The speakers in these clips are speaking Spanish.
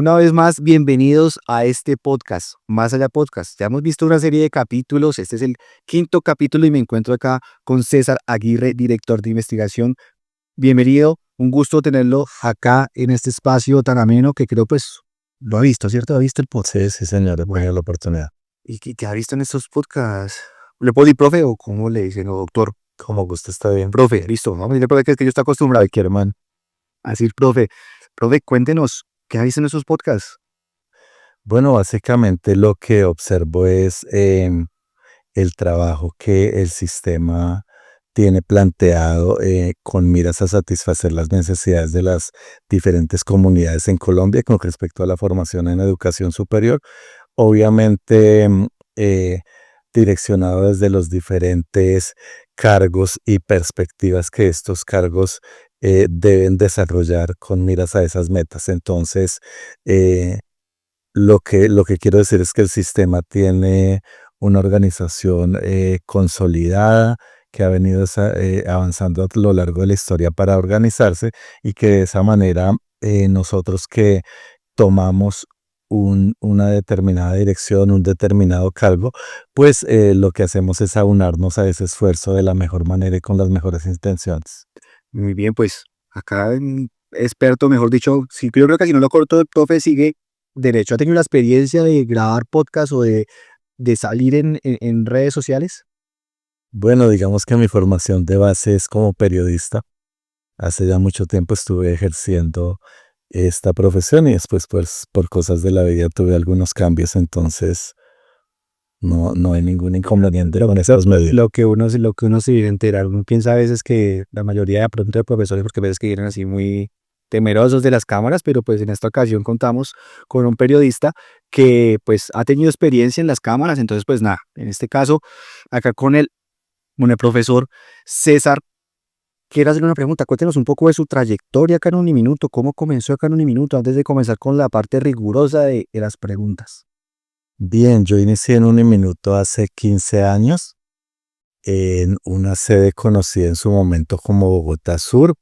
Una vez más, bienvenidos a este podcast, Más Allá Podcast. Ya hemos visto una serie de capítulos, este es el quinto capítulo y me encuentro acá con César Aguirre, director de investigación. Bienvenido, un gusto tenerlo acá en este espacio tan ameno que creo pues lo ha visto, ¿cierto? ¿Ha visto el podcast? Sí, sí, señor, es buena la oportunidad. ¿Y qué te ha visto en estos podcasts? ¿Le puedo decir profe o cómo le dicen? O doctor, Como gusta, está bien. profe, listo, vamos a decirle profe que es que yo estoy acostumbrado Cualquier hermano. a decir profe. Profe, cuéntenos, ¿qué ha visto en esos podcasts? Bueno, básicamente lo que observo es el trabajo que el sistema tiene planteado con miras a satisfacer las necesidades de las diferentes comunidades en Colombia con respecto a la formación en educación superior. Obviamente, eh, direccionado desde los diferentes cargos y perspectivas que estos cargos deben desarrollar con miras a esas metas. Entonces, eh, lo que quiero decir es que el sistema tiene una organización consolidada que ha venido avanzando a lo largo de la historia para organizarse y que de esa manera nosotros que tomamos una determinada dirección, un determinado cargo, pues lo que hacemos es aunarnos a ese esfuerzo de la mejor manera y con las mejores intenciones. Muy bien, pues acá experto, mejor dicho, sí, yo creo que si no lo corto, el profe sigue derecho. ¿Ha tenido la experiencia de grabar podcast o de salir en redes sociales? Bueno, digamos que mi formación de base es como periodista. Hace ya mucho tiempo estuve ejerciendo esta profesión y después, pues, por cosas de la vida tuve algunos cambios, entonces no hay ningún inconveniente con esos medios. Lo que uno se viene a enterar, uno piensa a veces que la mayoría de pronto de profesores, porque a veces que vienen así muy temerosos de las cámaras, pero pues en esta ocasión contamos con un periodista que pues ha tenido experiencia en las cámaras, entonces pues nada, en este caso, acá con el profesor César. Quiero hacerle una pregunta, cuéntenos un poco de su trayectoria acá en Uniminuto, cómo comenzó acá en Uniminuto, antes de comenzar con la parte rigurosa de las preguntas. Bien, yo inicié en Uniminuto hace 15 años en una sede conocida en su momento como Bogotá Sur,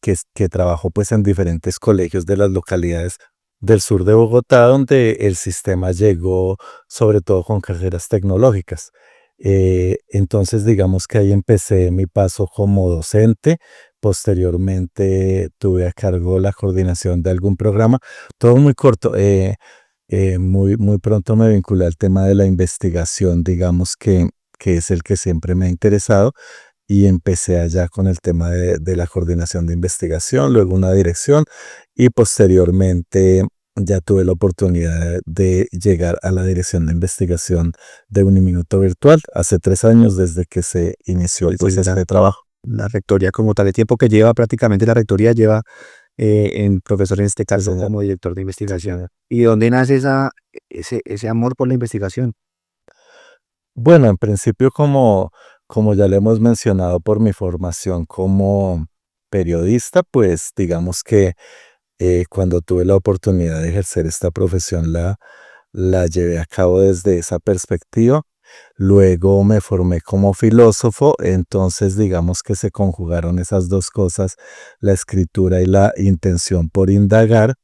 que trabajó pues en diferentes colegios de las localidades del sur de Bogotá, donde el sistema llegó sobre todo con carreras tecnológicas. Entonces, digamos que ahí empecé mi paso como docente. Posteriormente tuve a cargo la coordinación de algún programa, todo muy corto. Muy pronto me vinculé al tema de la investigación, digamos que es el que siempre me ha interesado y empecé allá con el tema de la coordinación de investigación, luego una dirección y posteriormente ya tuve la oportunidad de llegar a la dirección de investigación de Uniminuto Virtual hace 3 años desde que se inició el Pues proceso la, de trabajo. la rectoría como tal, el tiempo que lleva prácticamente la rectoría lleva en profesor en este Sí, caso señor. como director de Sí, investigación. señor. ¿Y de dónde nace ese amor por la investigación? Bueno, en principio, como ya le hemos mencionado por mi formación como periodista, pues digamos que cuando tuve la oportunidad de ejercer esta profesión la llevé a cabo desde esa perspectiva. Luego me formé como filósofo, entonces digamos que se conjugaron esas dos cosas, la escritura y la intención por indagar,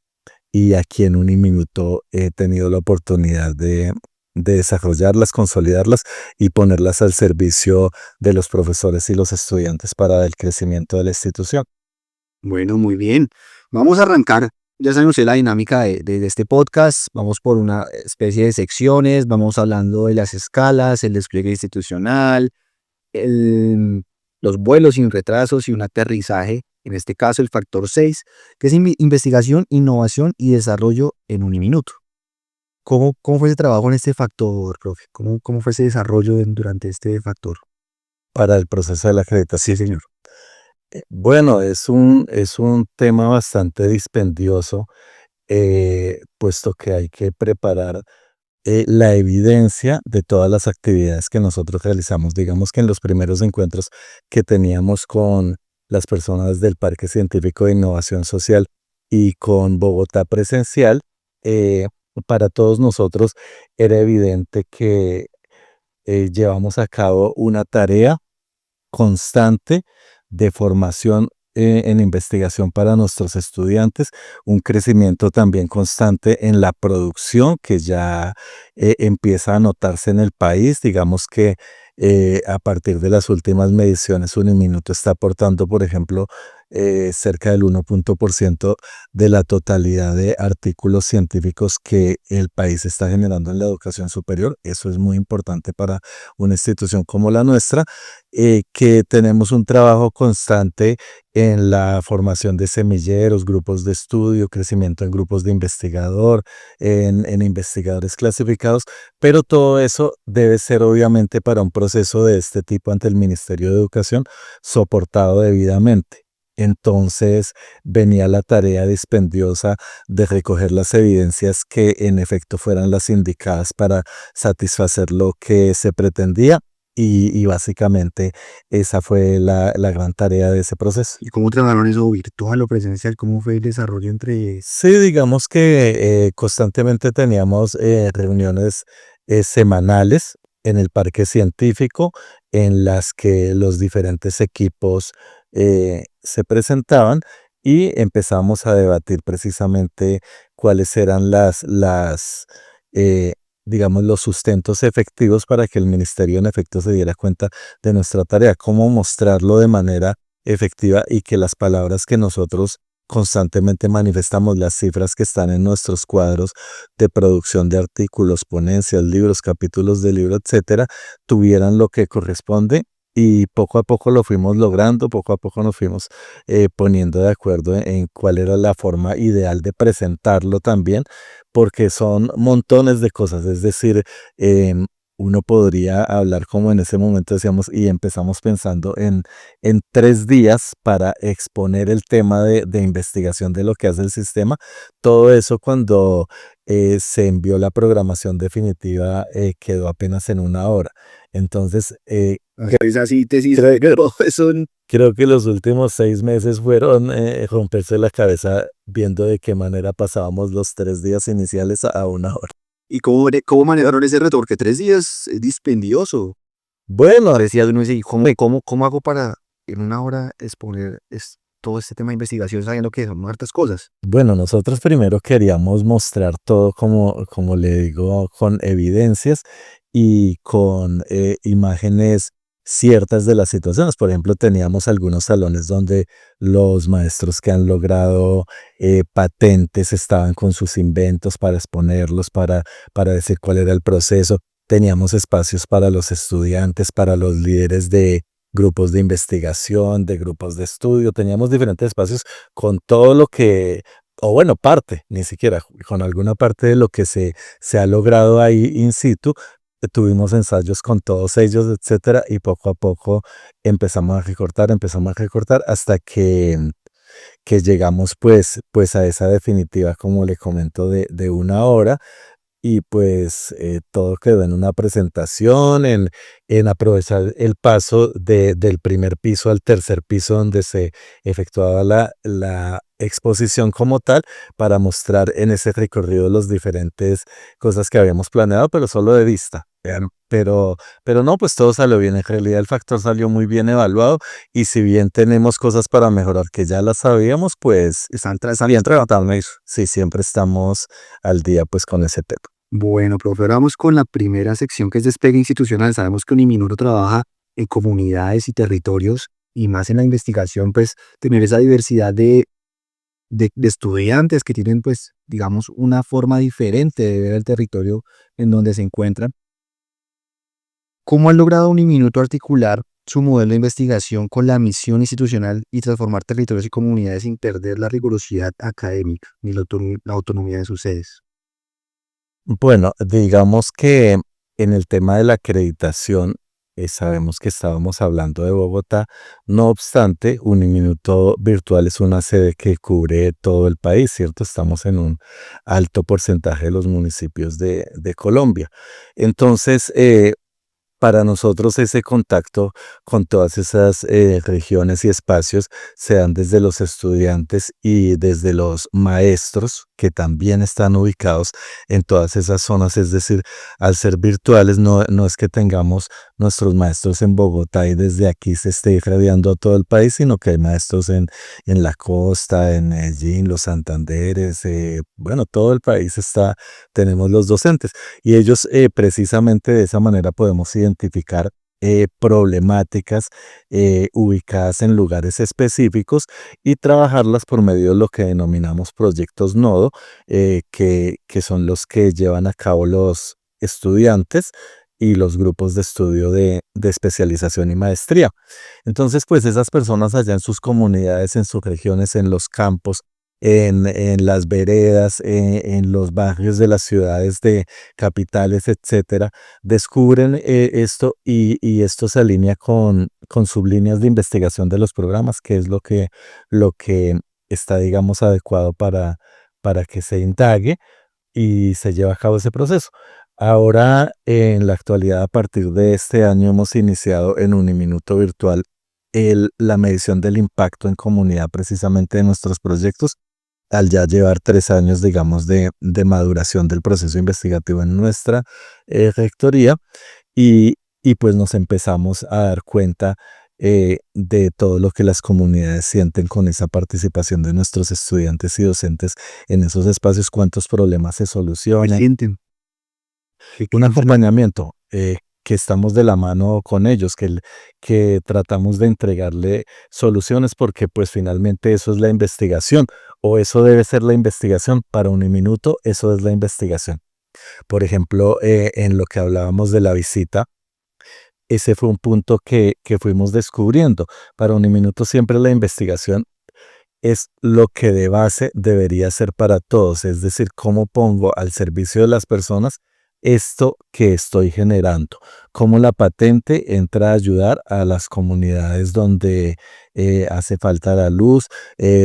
y aquí en Uniminuto he tenido la oportunidad de desarrollarlas, consolidarlas y ponerlas al servicio de los profesores y los estudiantes para el crecimiento de la institución. Bueno, muy bien. Vamos a arrancar. Ya saben ustedes la dinámica de este podcast. Vamos por una especie de secciones. Vamos hablando de las escalas, el despliegue institucional, el- los vuelos sin retrasos y un aterrizaje. En este caso, el factor 6, que es investigación, innovación y desarrollo en Uniminuto. ¿Cómo fue ese trabajo en este factor, profe? ¿Cómo fue ese desarrollo durante este factor? Para el proceso de la Sí, acreditación. señor. Bueno, es un tema bastante dispendioso, puesto que hay que preparar la evidencia de todas las actividades que nosotros realizamos. Digamos que en los primeros encuentros que teníamos con las personas del Parque Científico de Innovación Social y con Bogotá Presencial, eh, para todos nosotros era evidente que llevamos a cabo una tarea constante de formación en investigación para nuestros estudiantes, un crecimiento también constante en la producción que ya empieza a notarse en el país. Digamos que a partir de las últimas mediciones, Uniminuto está aportando, por ejemplo, cerca del 1% de la totalidad de artículos científicos que el país está generando en la educación superior. Eso es muy importante para una institución como la nuestra, que tenemos un trabajo constante en la formación de semilleros, grupos de estudio, crecimiento en grupos de investigador, en investigadores clasificados, pero todo eso debe ser obviamente para un proceso de este tipo ante el Ministerio de Educación soportado debidamente. Entonces venía la tarea dispendiosa de recoger las evidencias que en efecto fueran las indicadas para satisfacer lo que se pretendía y básicamente esa fue la gran tarea de ese proceso. ¿Y cómo trabajaron eso virtual o presencial? ¿Cómo fue el desarrollo entre... Sí, digamos que constantemente teníamos reuniones semanales en el parque científico en las que los diferentes equipos se presentaban y empezamos a debatir precisamente cuáles eran eh, digamos, los sustentos efectivos para que el ministerio en efecto se diera cuenta de nuestra tarea, cómo mostrarlo de manera efectiva y que las palabras que nosotros constantemente manifestamos, las cifras que están en nuestros cuadros de producción de artículos, ponencias, libros, capítulos de libro, etcétera, tuvieran lo que corresponde. Y poco a poco lo fuimos logrando, poco a poco nos fuimos poniendo de acuerdo en cuál era la forma ideal de presentarlo también, porque son montones de cosas. Es decir, uno podría hablar como en ese momento decíamos y empezamos pensando en 3 días para exponer el tema de investigación de lo que hace el sistema. Todo eso cuando se envió la programación definitiva quedó apenas en 1 hora. Entonces, Esa síntesis, creo, pero eso... creo que los últimos 6 meses fueron romperse la cabeza viendo de qué manera pasábamos los 3 días iniciales a 1 hora. ¿Y cómo manejaron ese reto? Porque 3 días es dispendioso. Bueno, Decía uno dice, ¿cómo hago para en 1 hora exponer todo este tema de investigación sabiendo que son hartas cosas? Bueno, nosotros primero queríamos mostrar todo como le digo, con evidencias y con imágenes ciertas de las situaciones. Por ejemplo, teníamos algunos salones donde los maestros que han logrado patentes estaban con sus inventos para exponerlos, para decir cuál era el proceso. Teníamos espacios para los estudiantes, para los líderes de grupos de investigación, de grupos de estudio. Teníamos diferentes espacios con todo lo que, o bueno, parte, ni siquiera, con alguna parte de lo que se ha logrado ahí in situ. Tuvimos ensayos con todos ellos, etcétera, y poco a poco empezamos a recortar hasta que llegamos pues a esa definitiva, como le comento, de 1 hora. Y pues todo quedó en una presentación, en aprovechar el paso del primer piso al tercer piso donde se efectuaba la exposición como tal para mostrar en ese recorrido las diferentes cosas que habíamos planeado, pero solo de vista. Claro. Pero no, pues todo salió bien. En realidad el factor salió muy bien evaluado y si bien tenemos cosas para mejorar que ya las sabíamos, pues Están bien trabajando eso. sí, siempre estamos al día pues con ese tema. Bueno, profe, ahora vamos con la primera sección que es despegue institucional. Sabemos que Uniminuto trabaja en comunidades y territorios y más en la investigación, pues tener esa diversidad de estudiantes que tienen, pues, digamos, una forma diferente de ver el territorio en donde se encuentran. ¿Cómo ha logrado Uniminuto articular su modelo de investigación con la misión institucional y transformar territorios y comunidades sin perder la rigurosidad académica ni la autonomía de sus sedes? Bueno, digamos que en el tema de la acreditación, sabemos que estábamos hablando de Bogotá. No obstante, Uniminuto Virtual es una sede que cubre todo el país, ¿cierto? Estamos en un alto porcentaje de los municipios de Colombia. Entonces, para nosotros ese contacto con todas esas regiones y espacios se dan desde los estudiantes y desde los maestros que también están ubicados en todas esas zonas. Es decir, al ser virtuales, no es que tengamos nuestros maestros en Bogotá y desde aquí se esté irradiando a todo el país, sino que hay maestros en la costa, en Medellín, los Santanderes, bueno, todo el país tenemos los docentes y ellos precisamente de esa manera podemos identificar problemáticas ubicadas en lugares específicos y trabajarlas por medio de lo que denominamos proyectos nodo, que son los que llevan a cabo los estudiantes y los grupos de estudio de especialización y maestría. Entonces, pues esas personas allá en sus comunidades, en sus regiones, en los campos, en las veredas, en los barrios de las ciudades de capitales, etcétera, descubren esto y esto se alinea con sublíneas de investigación de los programas, que es lo que está, digamos, adecuado para que se indague y se lleva a cabo ese proceso. Ahora, en la actualidad, a partir de este año, hemos iniciado en Uniminuto Virtual la medición del impacto en comunidad precisamente de nuestros proyectos, al ya llevar 3 años, digamos, de maduración del proceso investigativo en nuestra rectoría y pues nos empezamos a dar cuenta de todo lo que las comunidades sienten con esa participación de nuestros estudiantes y docentes en esos espacios, cuántos problemas se ¿Qué solucionan. sienten? Un acompañamiento que estamos de la mano con ellos, que tratamos de entregarle soluciones porque pues finalmente eso es la investigación o eso debe ser la investigación. Para Uniminuto eso es la investigación. Por ejemplo, en lo que hablábamos de la visita, ese fue un punto que fuimos descubriendo. Para Uniminuto siempre la investigación es lo que de base debería ser para todos, es decir, cómo pongo al servicio de las personas esto que estoy generando, cómo la patente entra a ayudar a las comunidades donde hace falta la luz,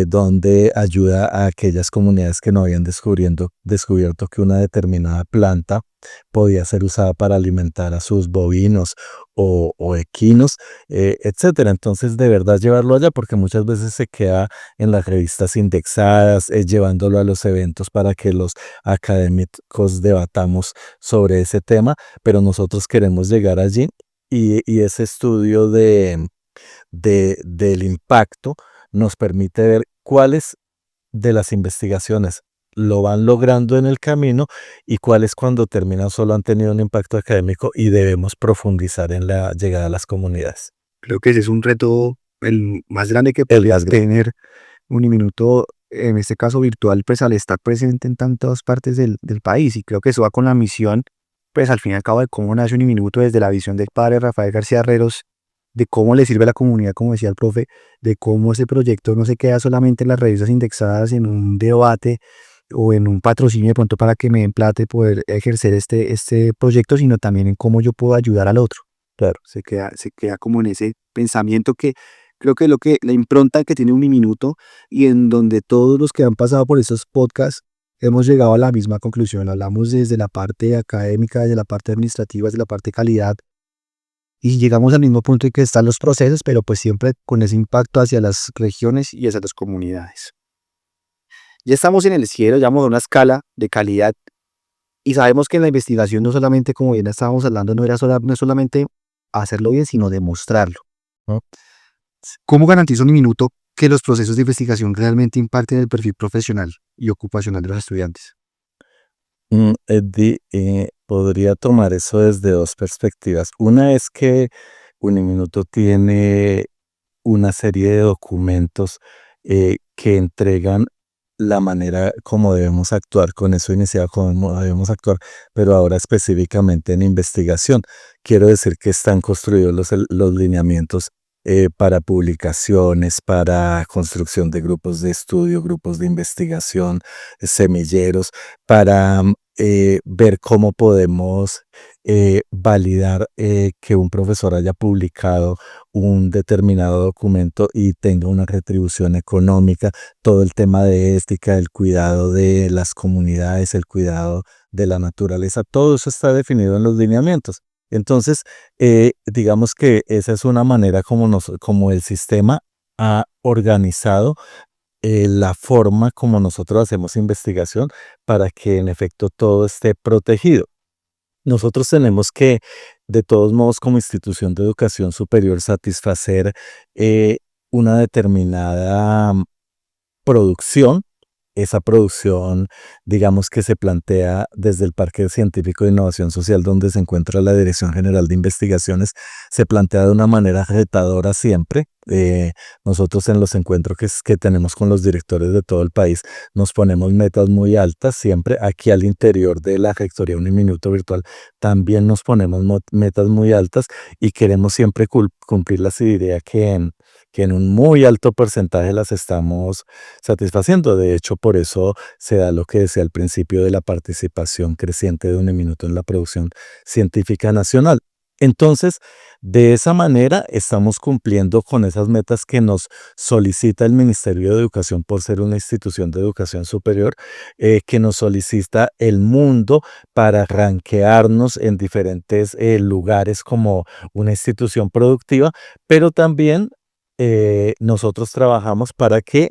donde ayuda a aquellas comunidades que no habían descubierto que una determinada planta podía ser usada para alimentar a sus bovinos o equinos, etcétera. Entonces, de verdad llevarlo allá, porque muchas veces se queda en las revistas indexadas, llevándolo a los eventos para que los académicos debatamos sobre ese tema, pero nosotros queremos llegar allí y ese estudio del impacto nos permite ver cuáles de las investigaciones lo van logrando en el camino y cuáles cuando terminan solo han tenido un impacto académico y debemos profundizar en la llegada a las comunidades. Creo que ese es un reto el más grande que El podría más grande. tener Uniminuto, en este caso virtual, pues al estar presente en tantas partes del país. Y creo que eso va con la misión, pues al fin y al cabo, de cómo nace Uniminuto desde la visión del padre Rafael García Herreros, de cómo le sirve a la comunidad, como decía el profe, de cómo ese proyecto no se queda solamente en las revistas indexadas, en un debate o en un patrocinio de pronto para que me den plata y poder ejercer este proyecto, sino también en cómo yo puedo ayudar al otro. Claro. Se queda como en ese pensamiento que creo que la impronta que tiene Uniminuto y en donde todos los que han pasado por estos podcasts hemos llegado a la misma conclusión. Hablamos desde la parte académica, desde la parte administrativa, desde la parte calidad y llegamos al mismo punto en que están los procesos, pero pues siempre con ese impacto hacia las regiones y hacia las comunidades. Ya estamos en el cielo, ya vamos a una escala de calidad y sabemos que en la investigación no solamente, como bien estábamos hablando, no es solamente hacerlo bien, sino demostrarlo. ¿No? ¿Cómo garantiza Uniminuto que los procesos de investigación realmente impacten el perfil profesional y ocupacional de los estudiantes? Eddie, podría tomar eso desde dos perspectivas. Una es que Uniminuto tiene una serie de documentos que entregan la manera como debemos actuar. Con eso iniciaba cómo debemos actuar, pero ahora específicamente en investigación. Quiero decir que están construidos los lineamientos para publicaciones, para construcción de grupos de estudio, grupos de investigación, semilleros, para ver cómo podemos validar que un profesor haya publicado un determinado documento y tenga una retribución económica, todo el tema de ética, el cuidado de las comunidades, el cuidado de la naturaleza, todo eso está definido en los lineamientos. Entonces, digamos que esa es una manera como el sistema ha organizado la forma como nosotros hacemos investigación para que en efecto todo esté protegido. Nosotros tenemos que, de todos modos, como institución de educación superior, satisfacer eh, una determinada producción. Esa producción, digamos que se plantea desde el Parque Científico de Innovación Social, donde se encuentra la Dirección General de Investigaciones, se plantea de una manera retadora siempre. Nosotros en los encuentros que tenemos con los directores de todo el país, nos ponemos metas muy altas siempre. Aquí al interior de la Rectoría Uniminuto Virtual también nos ponemos metas muy altas y queremos siempre cumplirlas, y diría que en un muy alto porcentaje las estamos satisfaciendo. De hecho, por eso se da lo que decía al principio de la participación creciente de Uniminuto en la producción científica nacional. Entonces, de esa manera estamos cumpliendo con esas metas que nos solicita el Ministerio de Educación por ser una institución de educación superior, que nos solicita el mundo para rankearnos en diferentes lugares como una institución productiva, pero también nosotros trabajamos para que,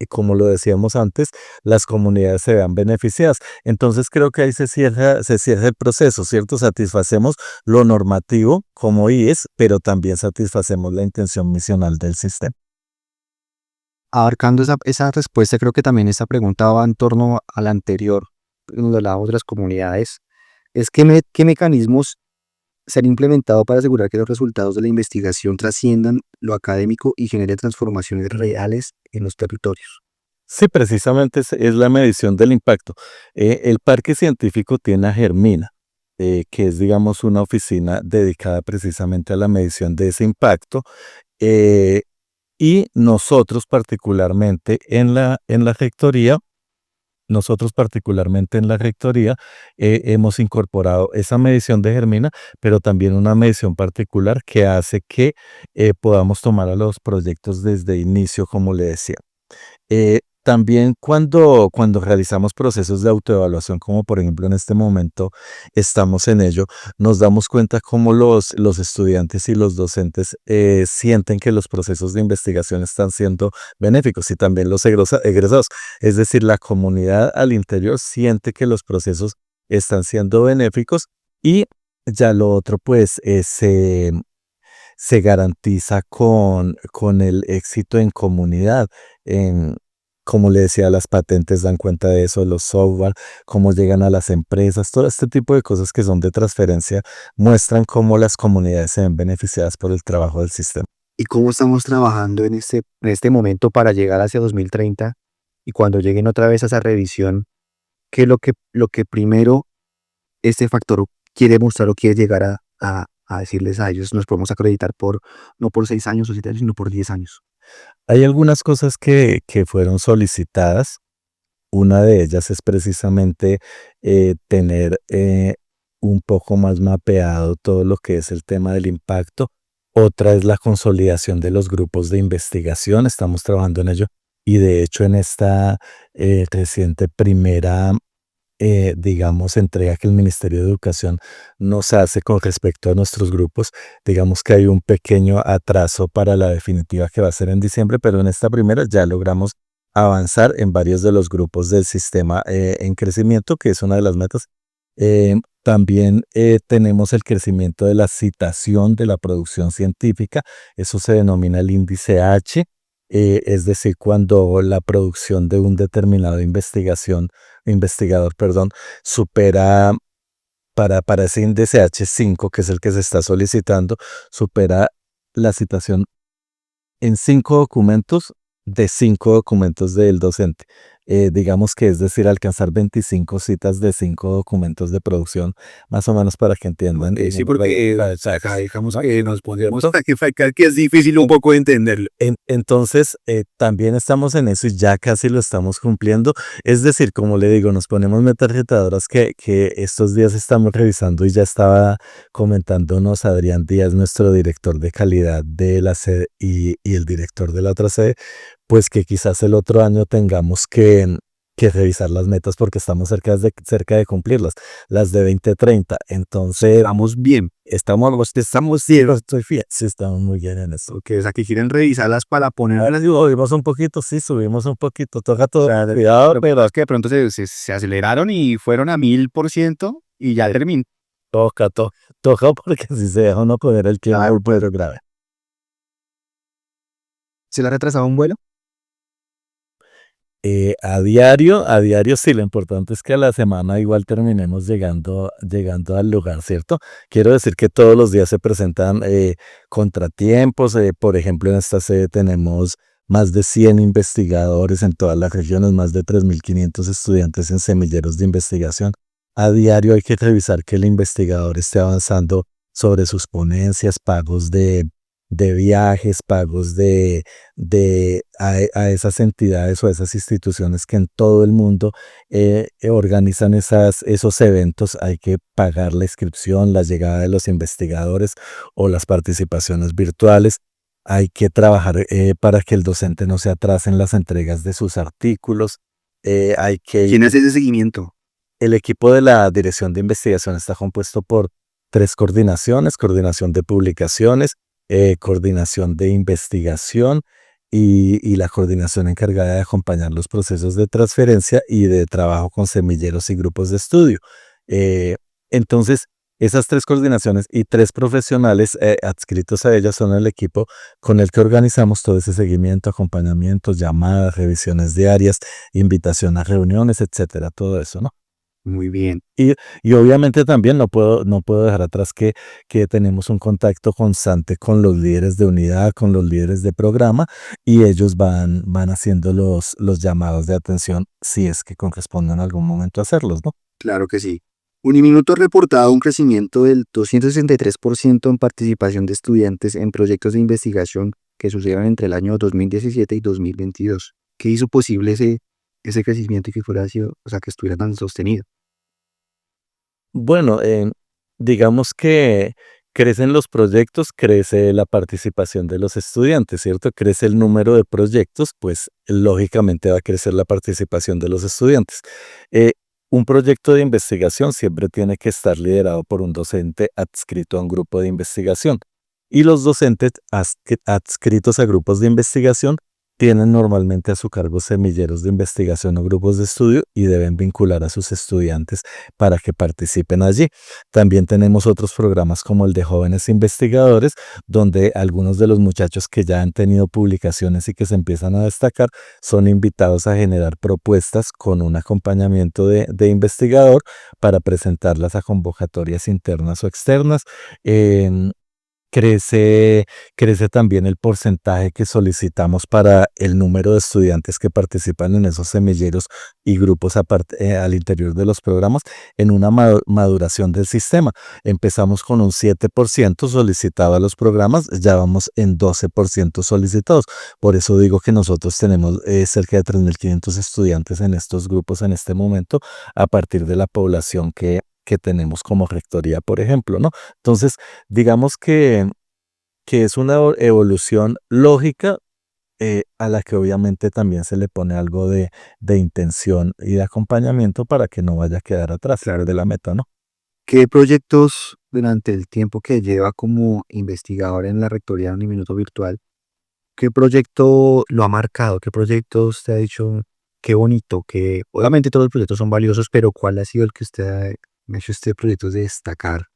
como lo decíamos antes, las comunidades se vean beneficiadas. Entonces creo que ahí se cierra el proceso, ¿cierto? Satisfacemos lo normativo como IES, pero también satisfacemos la intención misional del sistema. Abarcando esa respuesta, creo que también esta pregunta va en torno a la anterior, donde hablábamos de las comunidades. ¿Qué mecanismos ser implementado para asegurar que los resultados de la investigación trasciendan lo académico y generen transformaciones reales en los territorios? Sí, precisamente es la medición del impacto. El parque científico tiene a Germina, que es, digamos, una oficina dedicada precisamente a la medición de ese impacto. eh, y nosotros particularmente en la rectoría, hemos incorporado esa medición de Germina, pero también una medición particular que hace que podamos tomar a los proyectos desde inicio, como le decía. También cuando realizamos procesos de autoevaluación, como por ejemplo en este momento estamos en ello, nos damos cuenta cómo los estudiantes y los docentes sienten que los procesos de investigación están siendo benéficos, y también los egresados. Es decir, la comunidad al interior siente que los procesos están siendo benéficos, y ya lo otro pues se garantiza con el éxito en comunidad. En, como le decía, las patentes dan cuenta de eso, los software, cómo llegan a las empresas, todo este tipo de cosas que son de transferencia muestran cómo las comunidades se ven beneficiadas por el trabajo del sistema. ¿Y cómo estamos trabajando en este momento para llegar hacia 2030? Y cuando lleguen otra vez a esa revisión, ¿qué es lo que primero este factor quiere mostrar o quiere llegar a decirles a ellos? Nos podemos acreditar no por 6 años o 7 años, sino por 10 años. Hay algunas cosas que fueron solicitadas. Una de ellas es precisamente tener un poco más mapeado todo lo que es el tema del impacto. Otra es la consolidación de los grupos de investigación. Estamos trabajando en ello. Y de hecho en esta reciente primera, digamos, entrega que el Ministerio de Educación nos hace con respecto a nuestros grupos, digamos que hay un pequeño atraso para la definitiva, que va a ser en diciembre, pero en esta primera ya logramos avanzar en varios de los grupos del sistema en crecimiento, que es una de las metas. También tenemos el crecimiento de la citación de la producción científica. Eso se denomina el índice H. Es decir, cuando la producción de un determinado investigador, perdón, supera, para ese índice H5, que es el que se está solicitando, supera la citación en 5 documentos de 5 documentos del docente. Digamos que es decir, alcanzar 25 citas de 5 documentos de producción, más o menos, para que entiendan. Sí, porque acá dejamos que nos pondremos que es difícil un poco entenderlo. Entonces, también estamos en eso y ya casi lo estamos cumpliendo. Es decir, como le digo, nos ponemos metas retadoras que estos días estamos revisando, y ya estaba comentándonos Adrián Díaz, nuestro director de calidad de la sede, y el director de la otra sede, pues que quizás el otro año tengamos que revisar las metas, porque estamos cerca de cumplirlas, las de 2030. Entonces, Vamos bien. estamos ciegos, estoy fiel. Sí, estamos muy bien en eso. Que es que quieren revisarlas para poner. Ahora sí, subimos un poquito, sí, subimos un poquito, toca todo. Cuidado, Pero es que de pronto se aceleraron y fueron a 1000% y ya terminó. toca porque si se deja uno poner el tiempo, pero grave. ¿Se le ha retrasado un vuelo? A diario sí, lo importante es que a la semana igual terminemos llegando al lugar, ¿cierto? Quiero decir que todos los días se presentan contratiempos, por ejemplo, en esta sede tenemos más de 100 investigadores en todas las regiones, más de 3.500 estudiantes en semilleros de investigación. A diario hay que revisar que el investigador esté avanzando sobre sus ponencias, pagos de viajes, pagos a esas entidades o a esas instituciones que en todo el mundo organizan esos eventos. Hay que pagar la inscripción, la llegada de los investigadores o las participaciones virtuales. Hay que trabajar para que el docente no se atrase en las entregas de sus artículos. ¿Quién hace ese seguimiento? El equipo de la Dirección de Investigación está compuesto por 3 coordinaciones: coordinación de publicaciones, coordinación de investigación y la coordinación encargada de acompañar los procesos de transferencia y de trabajo con semilleros y grupos de estudio. Entonces, esas 3 coordinaciones y 3 profesionales adscritos a ellas son el equipo con el que organizamos todo ese seguimiento, acompañamientos, llamadas, revisiones diarias, invitación a reuniones, etcétera, todo eso, ¿no? Muy bien. Y obviamente también no puedo dejar atrás que tenemos un contacto constante con los líderes de unidad, con los líderes de programa, y ellos van haciendo los llamados de atención si es que corresponde en algún momento hacerlos, ¿no? Claro que sí. Uniminuto ha reportado un crecimiento del 263% en participación de estudiantes en proyectos de investigación que sucedieron entre el año 2017 y 2022. ¿Qué hizo posible ese crecimiento y que que estuviera tan sostenido? Bueno, digamos que crecen los proyectos, crece la participación de los estudiantes, ¿cierto? Crece el número de proyectos, pues lógicamente va a crecer la participación de los estudiantes. Eh, un proyecto de investigación siempre tiene que estar liderado por un docente adscrito a un grupo de investigación. Y los docentes adscritos a grupos de investigación tienen normalmente a su cargo semilleros de investigación o grupos de estudio y deben vincular a sus estudiantes para que participen allí. También tenemos otros programas como el de jóvenes investigadores, donde algunos de los muchachos que ya han tenido publicaciones y que se empiezan a destacar son invitados a generar propuestas con un acompañamiento de investigador para presentarlas a convocatorias internas o externas. Crece también el porcentaje que solicitamos para el número de estudiantes que participan en esos semilleros y grupos al interior de los programas en una maduración del sistema. Empezamos con un 7% solicitado a los programas, ya vamos en 12% solicitados. Por eso digo que nosotros tenemos cerca de 3.500 estudiantes en estos grupos en este momento, a partir de la población que tenemos como rectoría, por ejemplo, ¿no? Entonces, digamos que es una evolución lógica, a la que obviamente también se le pone algo de intención y de acompañamiento para que no vaya a quedar atrás de la meta, ¿no? ¿Qué proyectos durante el tiempo que lleva como investigador en la rectoría de Uniminuto Virtual, qué proyecto lo ha marcado? ¿Qué proyecto usted ha dicho, qué bonito? Que obviamente todos los proyectos son valiosos, pero ¿cuál ha sido el que me ha hecho este proyecto de destacar?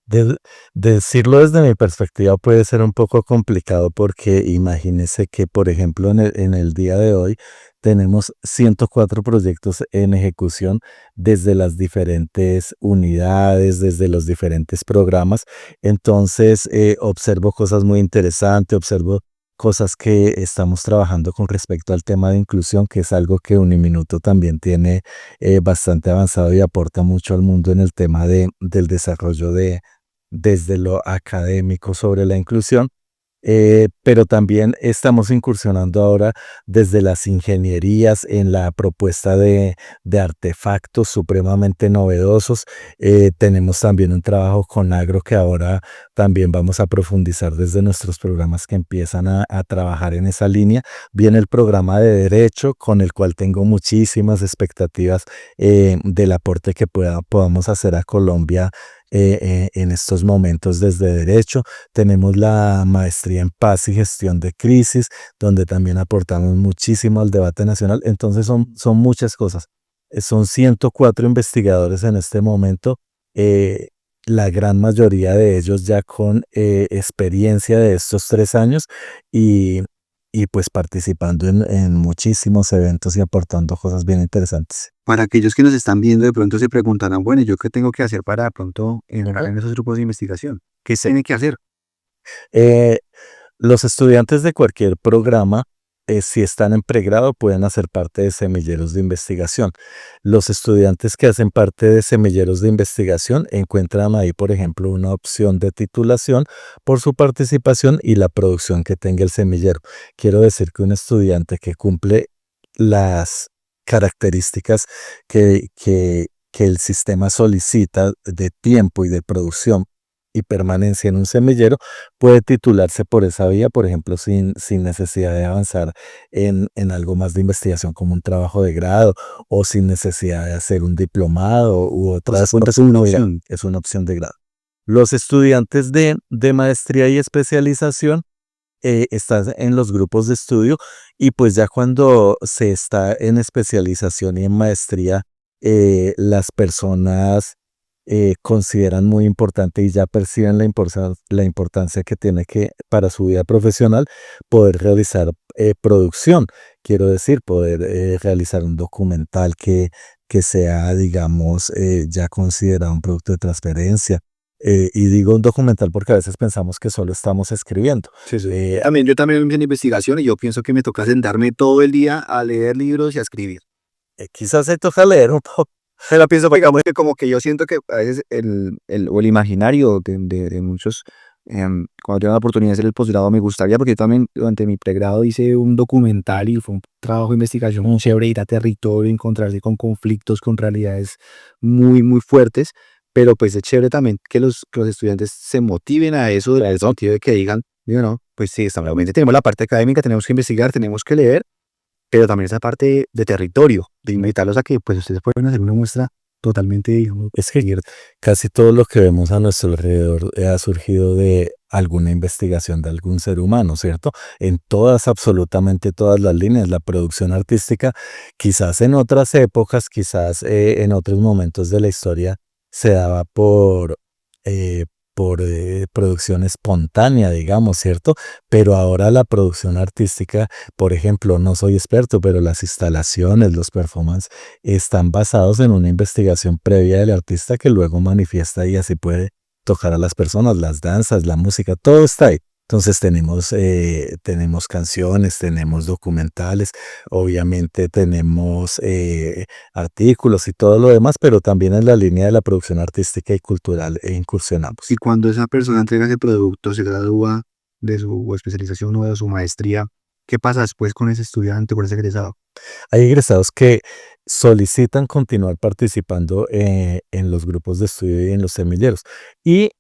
De decirlo desde mi perspectiva puede ser un poco complicado porque imagínese que, por ejemplo, en el día de hoy tenemos 104 proyectos en ejecución desde las diferentes unidades, desde los diferentes programas. Entonces, observo cosas muy interesantes, observo cosas que estamos trabajando con respecto al tema de inclusión, que es algo que Uniminuto también tiene bastante avanzado y aporta mucho al mundo en el tema del desarrollo desde lo académico sobre la inclusión. Pero también estamos incursionando ahora desde las ingenierías en la propuesta de artefactos supremamente novedosos. Tenemos también un trabajo con agro que ahora también vamos a profundizar desde nuestros programas que empiezan a trabajar en esa línea. Viene el programa de derecho, con el cual tengo muchísimas expectativas del aporte que podamos hacer a Colombia en estos momentos desde Derecho. Tenemos la maestría en Paz y Gestión de Crisis, donde también aportamos muchísimo al debate nacional. Entonces son muchas cosas. Son 104 investigadores en este momento, eh, la gran mayoría de ellos ya con experiencia de estos 3 años y, y pues participando en muchísimos eventos y aportando cosas bien interesantes. Para aquellos que nos están viendo, de pronto se preguntarán, bueno, ¿yo qué tengo que hacer para de pronto entrar en esos grupos de investigación? ¿Qué se tiene que hacer? Eh, Los estudiantes de cualquier programa, si están en pregrado, pueden hacer parte de semilleros de investigación. Los estudiantes que hacen parte de semilleros de investigación encuentran ahí, por ejemplo, una opción de titulación por su participación y la producción que tenga el semillero. Quiero decir que un estudiante que cumple las características que el sistema solicita de tiempo y de producción y permanencia en un semillero, puede titularse por esa vía, por ejemplo, sin necesidad de avanzar en algo más de investigación como un trabajo de grado o sin necesidad de hacer un diplomado u otras Cuenta es una opción. es una opción de grado. Los estudiantes de maestría y especialización están en los grupos de estudio y pues ya cuando se está en especialización y en maestría, las personas consideran muy importante y ya perciben la importancia que tiene que para su vida profesional poder realizar producción. Quiero decir, poder realizar un documental que sea, digamos, ya considerado un producto de transferencia. Y digo un documental porque a veces pensamos que solo estamos escribiendo. Sí, sí. Yo también me en investigación y yo pienso que me toca sentarme todo el día a leer libros y a escribir. Quizás se toca leer un poco. Se la pienso, digamos que como que yo siento que a veces o el imaginario de muchos, cuando tengo la oportunidad de hacer el posgrado, me gustaría, porque yo también durante mi pregrado hice un documental y fue un trabajo de investigación muy chévere, ir a territorio, encontrarse con conflictos, con realidades muy, muy fuertes, pero pues es chévere también que los estudiantes se motiven a eso, en el sentido de que digan, no, pues sí, obviamente tenemos la parte académica, tenemos que investigar, tenemos que leer, pero también esa parte de territorio, de invitarlos a que pues ustedes pueden hacer una muestra totalmente, digamos, Es que casi todo lo que vemos a nuestro alrededor ha surgido de alguna investigación de algún ser humano, ¿cierto? En todas, absolutamente todas las líneas, la producción artística, quizás en otras épocas, quizás en otros momentos de la historia, se daba eh, por producción espontánea, digamos, ¿cierto? Pero ahora la producción artística, por ejemplo, no soy experto, pero las instalaciones, los performances, están basados en una investigación previa del artista que luego manifiesta y así puede tocar a las personas, las danzas, la música, todo está ahí. Entonces tenemos canciones, tenemos documentales, obviamente tenemos artículos y todo lo demás, pero también en la línea de la producción artística y cultural incursionamos. y cuando esa persona entrega ese producto, se gradúa de su especialización o de su maestría, ¿qué pasa después con ese estudiante, con ese egresado? Hay egresados que solicitan continuar participando en los grupos de estudio y en los semilleros. Y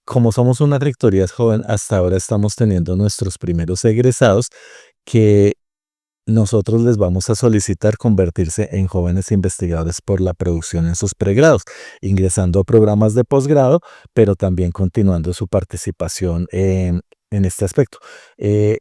como somos una rectoría joven, hasta ahora estamos teniendo nuestros primeros egresados que nosotros les vamos a solicitar convertirse en jóvenes investigadores por la producción en sus pregrados, ingresando a programas de posgrado, pero también continuando su participación en este aspecto. Eh,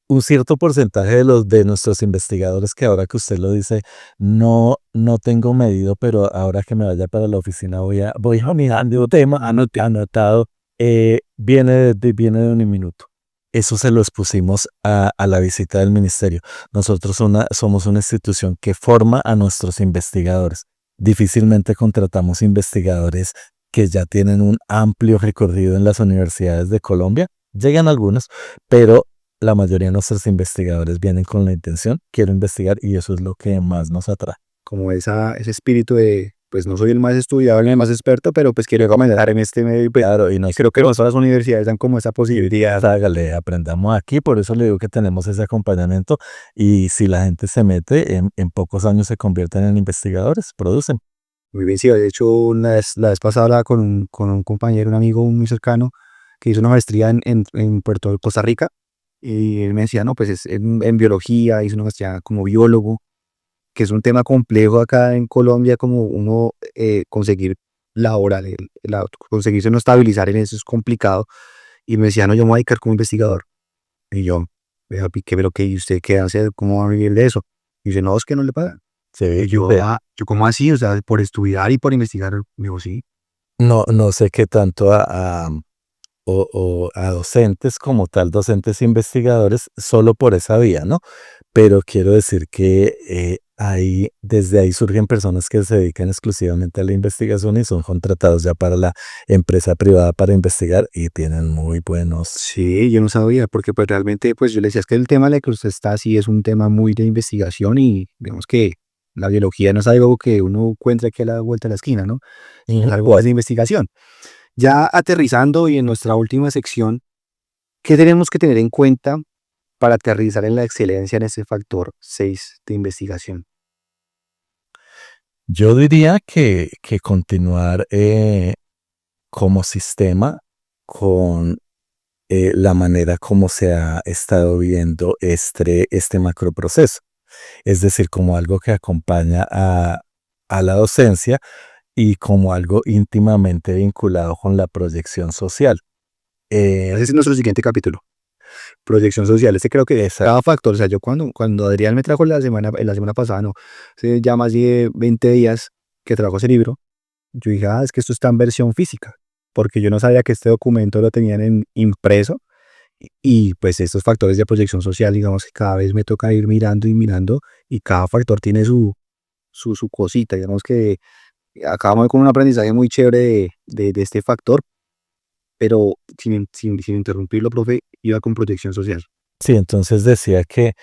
un cierto porcentaje de nuestros investigadores que ahora que usted lo dice, no tengo medido, pero ahora que me vaya para la oficina voy a mirando un tema anotado, viene de Uniminuto. Eso se lo expusimos a la visita del ministerio. Nosotros somos una institución que forma a nuestros investigadores. Difícilmente contratamos investigadores que ya tienen un amplio recorrido en las universidades de Colombia. Llegan algunos, pero la mayoría de nuestros investigadores vienen con la intención, quiero investigar y eso es lo que más nos atrae. Como ese espíritu de, pues no soy el más estudiado ni el más experto, pero pues quiero recomendar en este medio. Pues, Claro, y y creo que no todas las universidades dan como esa posibilidad. hágale, aprendamos aquí, por eso le digo que tenemos ese acompañamiento y si la gente se mete, en pocos años se convierten en investigadores, producen. Muy bien, sí, de hecho, la vez pasada hablaba con un compañero, un amigo muy cercano, que hizo una maestría en Puerto Costa Rica, y él me decía, no, pues es en biología, hizo una maestría como biólogo, que es un tema complejo acá en Colombia, como uno conseguir laboral, conseguirse no estabilizar en eso es complicado. Y me decía, no, yo me voy a dedicar como investigador. Y yo, vea, ¿qué, pero qué, y usted qué hace? ¿Cómo va a vivir de eso? Y dice, no, es que no le pagan. Se ve Y que yo, yo, ¿cómo así? O sea, por estudiar y por investigar. Me dijo, sí. no sé qué tanto o a docentes como tal, docentes investigadores, solo por esa vía, ¿no? Pero quiero decir que desde ahí surgen personas que se dedican exclusivamente a la investigación y son contratados ya para la empresa privada para investigar y tienen muy buenos. Sí, yo no sabía, porque pues realmente, pues yo le decía, es que el tema en el que usted está, sí es un tema muy de investigación y digamos que la biología no es algo que uno encuentre aquí a la vuelta de la esquina, ¿no? Es algo más de investigación. Ya aterrizando y en nuestra última sección, ¿qué tenemos que tener en cuenta para aterrizar en la excelencia en ese factor 6 de investigación? Yo diría que continuar como sistema con la manera como se ha estado viendo este macroproceso. Es decir, como algo que acompaña a la docencia y como algo íntimamente vinculado con la proyección social. Ese es nuestro siguiente capítulo, proyección social. Este creo que Esa, cada factor, o sea, yo cuando Adrián me trajo la semana pasada, no, hace ya más de 20 días que trajo ese libro, yo dije, es que esto está en versión física, porque yo no sabía que este documento lo tenían en impreso y pues estos factores de proyección social, digamos que cada vez me toca ir mirando y mirando y cada factor tiene su cosita, digamos que acabamos con un aprendizaje muy chévere de este factor, pero sin interrumpirlo, profe, iba con proyección social. sí, entonces decía que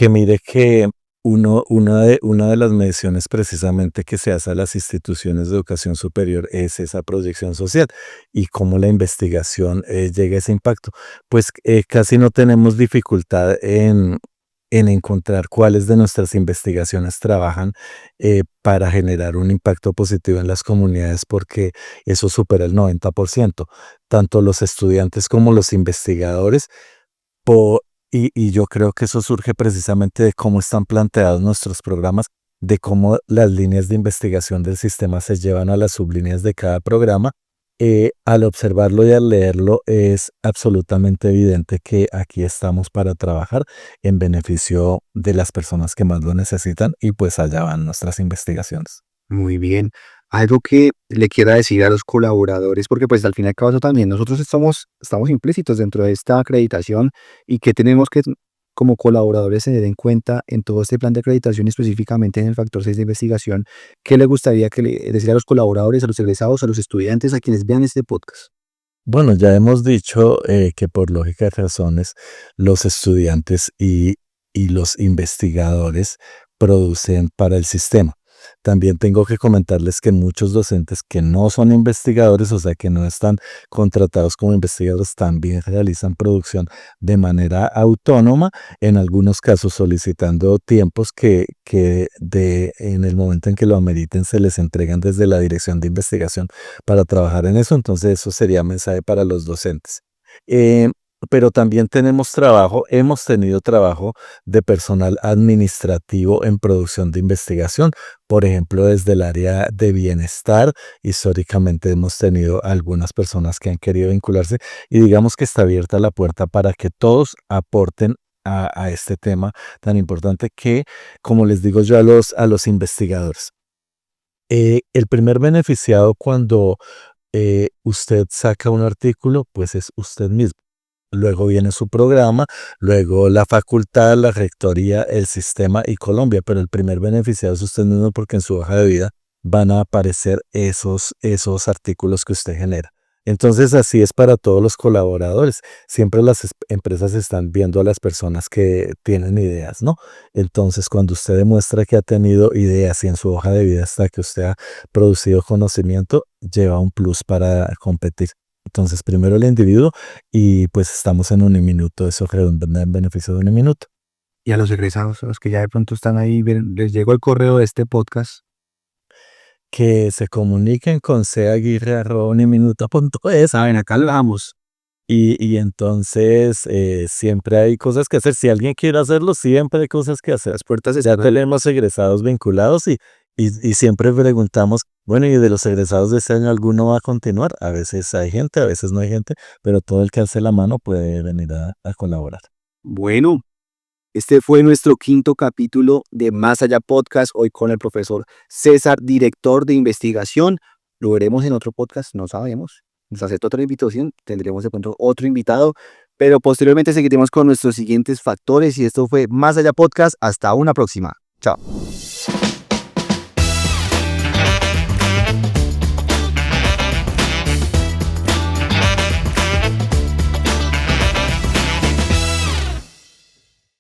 mire que una de las mediciones precisamente que se hace a las instituciones de educación superior es esa proyección social y cómo la investigación llega a ese impacto. Pues casi no tenemos dificultad en encontrar cuáles de nuestras investigaciones trabajan para generar un impacto positivo en las comunidades porque eso supera el 90%. Tanto los estudiantes como los investigadores po- y yo creo que eso surge precisamente de cómo están planteados nuestros programas, de cómo las líneas de investigación del sistema se llevan a las sublíneas de cada programa. Al observarlo y al leerlo es absolutamente evidente que aquí estamos para trabajar en beneficio de las personas que más lo necesitan y pues allá van nuestras investigaciones. Muy bien. Algo que le quiera decir a los colaboradores, porque pues al fin y al cabo eso también nosotros estamos implícitos dentro de esta acreditación y que tenemos que como colaboradores tener en cuenta en todo este plan de acreditación, específicamente en el factor 6 de investigación, ¿qué le gustaría que le decir a los colaboradores, a los egresados, a los estudiantes, a quienes vean este podcast? Bueno, ya hemos dicho que por lógica de razones los estudiantes y los investigadores producen para el sistema. También tengo que comentarles que muchos docentes que no son investigadores, o sea, que no están contratados como investigadores, también realizan producción de manera autónoma, en algunos casos solicitando tiempos en el momento en que lo ameriten se les entregan desde la dirección de investigación para trabajar en eso. Entonces, eso sería mensaje para los docentes. Eh, pero también hemos tenido trabajo de personal administrativo en producción de investigación. Por ejemplo, desde el área de bienestar, históricamente hemos tenido algunas personas que han querido vincularse y digamos que está abierta la puerta para que todos aporten a este tema tan importante que, como les digo yo a los investigadores, el primer beneficiado cuando usted saca un artículo, pues es usted mismo. Luego viene su programa, luego la facultad, la rectoría, el sistema y Colombia, pero el primer beneficiado es usted mismo porque en su hoja de vida van a aparecer esos artículos que usted genera. Entonces así es para todos los colaboradores. Siempre las empresas están viendo a las personas que tienen ideas, ¿no? Entonces cuando usted demuestra que ha tenido ideas y en su hoja de vida está que usted ha producido conocimiento, lleva un plus para competir. Entonces, primero el individuo y pues estamos en Uniminuto, eso redunda en beneficio de Uniminuto. Y a los egresados, a los que ya de pronto están ahí, les llegó el correo de este podcast. Que se comuniquen con caguirre@uniminuto.es Saben, acá lo dejamos. y entonces siempre hay cosas que hacer. Si alguien quiere hacerlo, siempre hay cosas que hacer. Las puertas Ya están. tenemos egresados vinculados Y siempre preguntamos, bueno, ¿y de los egresados de este año alguno va a continuar? A veces hay gente, a veces no hay gente, pero todo el que alce la mano puede venir a colaborar. Bueno, este fue nuestro 5º capítulo de Más Allá Podcast, hoy con el profesor César, director de investigación. Lo veremos en otro podcast, no sabemos. Nos acepta otra invitación, tendremos de pronto otro invitado, pero posteriormente seguiremos con nuestros siguientes factores y esto fue Más Allá Podcast. Hasta una próxima. Chao.